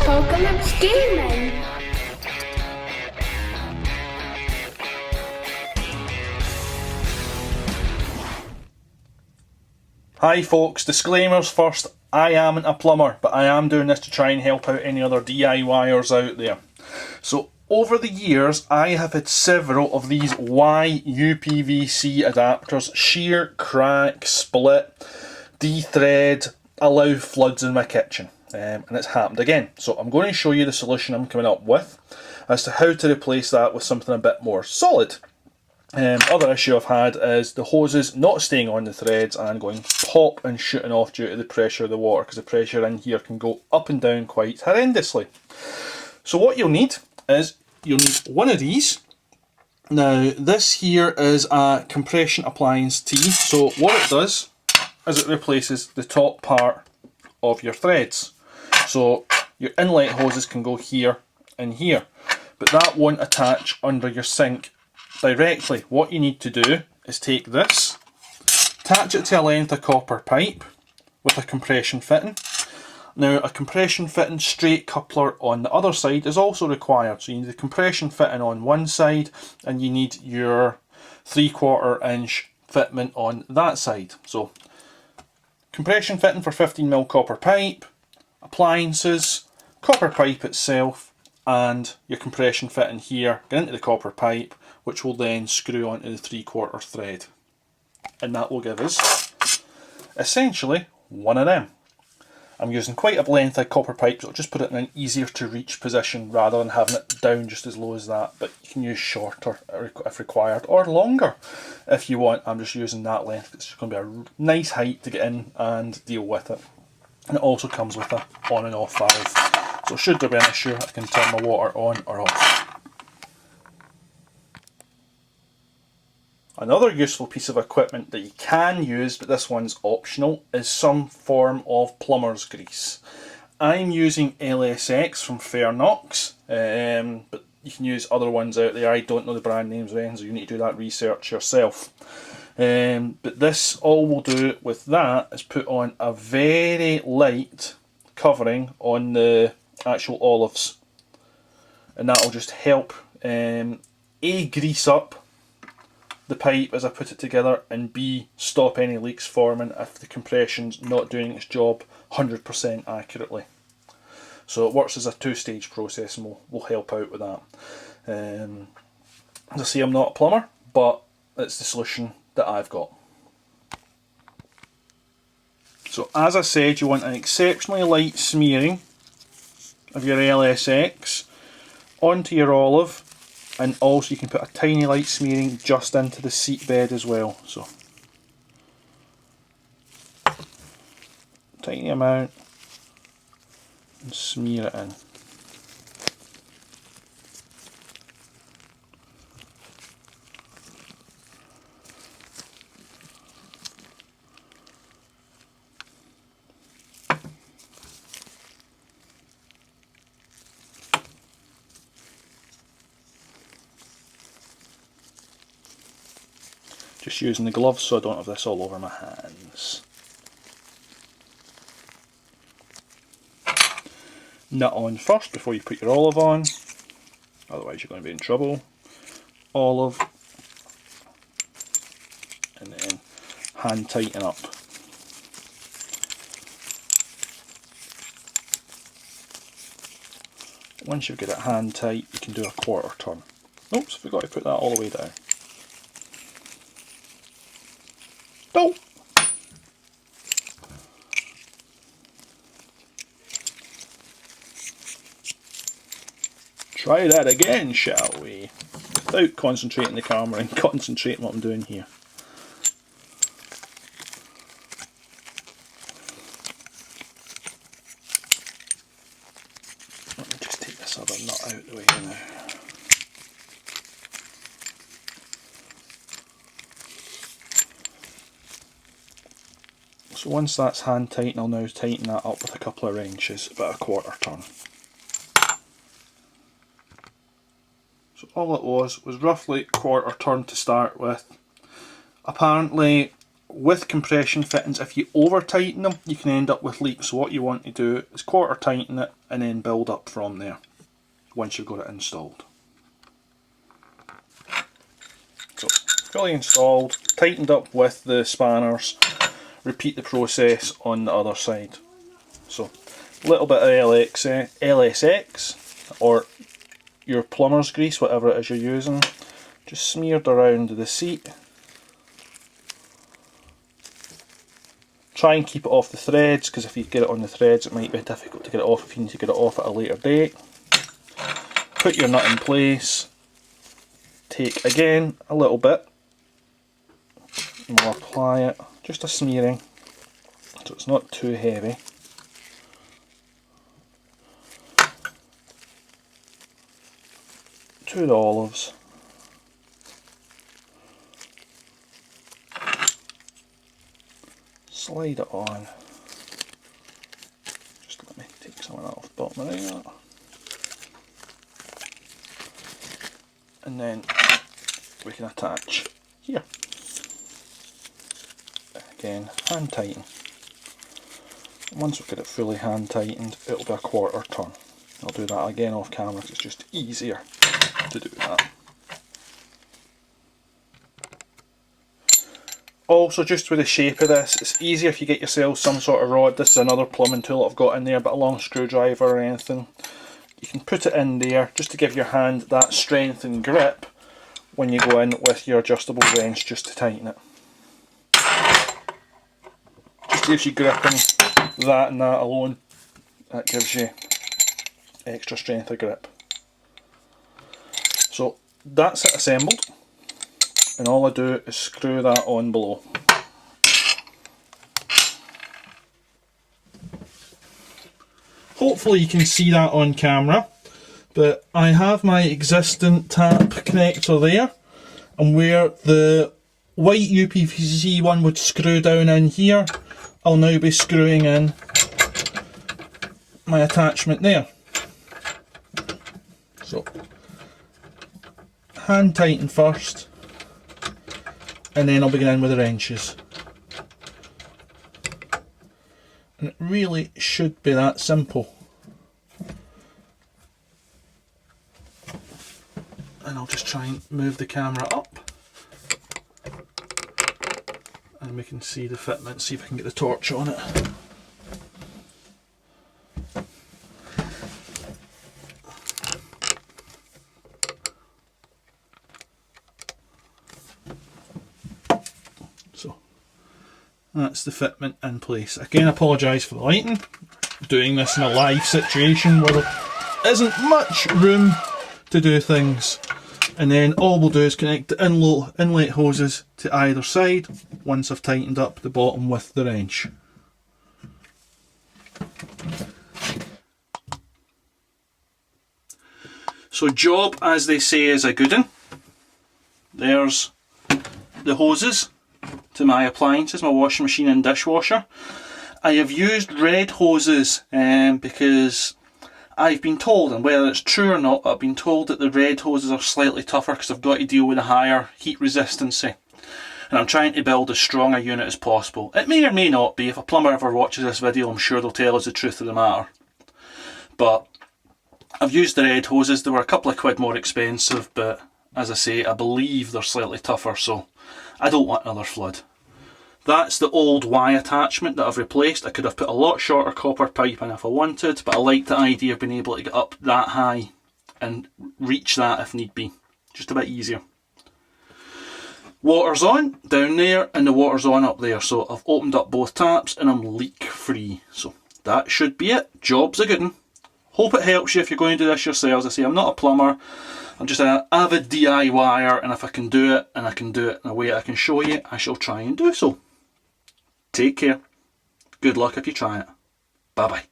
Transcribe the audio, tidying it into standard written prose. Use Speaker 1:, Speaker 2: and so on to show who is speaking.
Speaker 1: Apocalypse Gaming.
Speaker 2: Hi folks, disclaimers first, I amn't a plumber, but I am doing this to try and help out any other DIYers out there. So over the years I have had several of these uPVC adapters shear, crack, split, de-thread, allow floods in my kitchen. And it's happened again. So I'm going to show you the solution I'm coming up with as to how to replace that with something a bit more solid. Other issue I've had is the hoses not staying on the threads and going pop and shooting off due to the pressure of the water, because the pressure in here can go up and down quite horrendously. So what you'll need is you'll need one of these. Now this here is a compression appliance T. So what it does is it replaces the top part of your threads. So your inlet hoses can go here and here, but that won't attach under your sink directly. What you need to do is take this, attach it to a length of copper pipe with a compression fitting. Now a compression fitting straight coupler on the other side is also required. So you need the compression fitting on one side and you need your 3/4 inch fitment on that side. So compression fitting for 15mm copper pipe, appliances, copper pipe itself, and your compression fitting here, get into the copper pipe, which will then screw onto the 3/4 thread. And that will give us essentially one of them. I'm using quite a length of copper pipe, so I'll just put it in an easier to reach position rather than having it down just as low as that, but you can use shorter if required, or longer if you want. I'm just using that length. It's going to be a nice height to get in and deal with it. And it also comes with a on and off valve. So should there be an issue, I can turn my water on or off. Another useful piece of equipment that you can use, but this one's optional, is some form of plumber's grease. I'm using LSX from Fairnox, but you can use other ones out there. I don't know the brand names or anything, so you need to do that research yourself. But this, all we'll do with that is put on a very light covering on the actual olives, and that will just help grease up the pipe as I put it together, and B, stop any leaks forming if the compression's not doing its job 100% accurately. So it works as a two-stage process, and we'll help out with that. As I say, I'm not a plumber, but it's the solution that I've got. So as I said, you want an exceptionally light smearing of your LSX onto your olive, and also you can put a tiny light smearing just into the seat bed as well. So tiny amount and smear it in. Just using the gloves so I don't have this all over my hands. Nut on first before you put your olive on, otherwise you're going to be in trouble. Olive, and then hand tighten up. Once you've got it hand tight, you can do a 1/4 turn. Oops, forgot to put that all the way down. Oh! Try that again, shall we? Without concentrating the camera and concentrating what I'm doing here. Let me just take this other nut out of the way now. So once that's hand tight, I'll now tighten that up with a couple of wrenches, about a 1/4 turn. So all it was roughly 1/4 turn to start with. Apparently with compression fittings, if you over tighten them, you can end up with leaks. So what you want to do is quarter tighten it and then build up from there once you've got it installed. So fully installed, tightened up with the spanners, repeat the process on the other side. So a little bit of LSX or your plumber's grease, whatever it is you're using, just smeared around the seat. Try and keep it off the threads, because if you get it on the threads it might be difficult to get it off if you need to get it off at a later date. Put your nut in place, take again a little bit, and we'll apply it, just a smearing, so it's not too heavy. To the olives. Slide it on. Just let me take some of that off the bottom of there. And then we can attach here. Again, hand tighten. And once we get it fully hand tightened, it'll be a quarter turn. I'll do that again off camera because it's just easier to do that. Also, just with the shape of this, it's easier if you get yourself some sort of rod. This is another plumbing tool I've got in there, but a long screwdriver or anything. You can put it in there just to give your hand that strength and grip when you go in with your adjustable wrench just to tighten it. Just gives you grip, and that alone, that gives you extra strength of grip. So that's it assembled, and all I do is screw that on below. Hopefully you can see that on camera, but I have my existing tap connector there, and where the white uPVC one would screw down in here, I'll now be screwing in my attachment there. So hand tighten first, and then I'll begin in with the wrenches. And it really should be that simple. And I'll just try and move the camera up, and we can see the fitment, see if I can get the torch on it. So that's the fitment in place. Again, I apologise for the lighting. Doing this in a live situation where there isn't much room to do things. And then all we'll do is connect the inlet hoses to either side once I've tightened up the bottom with the wrench. So job, as they say, is a good one. There's the hoses to my appliances, my washing machine and dishwasher. I have used red hoses because I've been told, and whether it's true or not, I've been told that the red hoses are slightly tougher because I've got to deal with a higher heat resistancy. And I'm trying to build as strong a unit as possible. It may or may not be. If a plumber ever watches this video, I'm sure they'll tell us the truth of the matter. But I've used the red hoses. They were a couple of quid more expensive, but as I say, I believe they're slightly tougher, so I don't want another flood. That's the old Y attachment that I've replaced. I could have put a lot shorter copper pipe in if I wanted, but I like the idea of being able to get up that high and reach that if need be. Just a bit easier. Water's on down there and the water's on up there, so I've opened up both taps and I'm leak free. So that should be it. Job's a good one. Hope it helps you if you're going to do this yourselves. I say I'm not a plumber, I'm just an avid DIYer, and if I can do it and I can do it in a way I can show you, I shall try and do so. Take care. Good luck if you try it. Bye bye.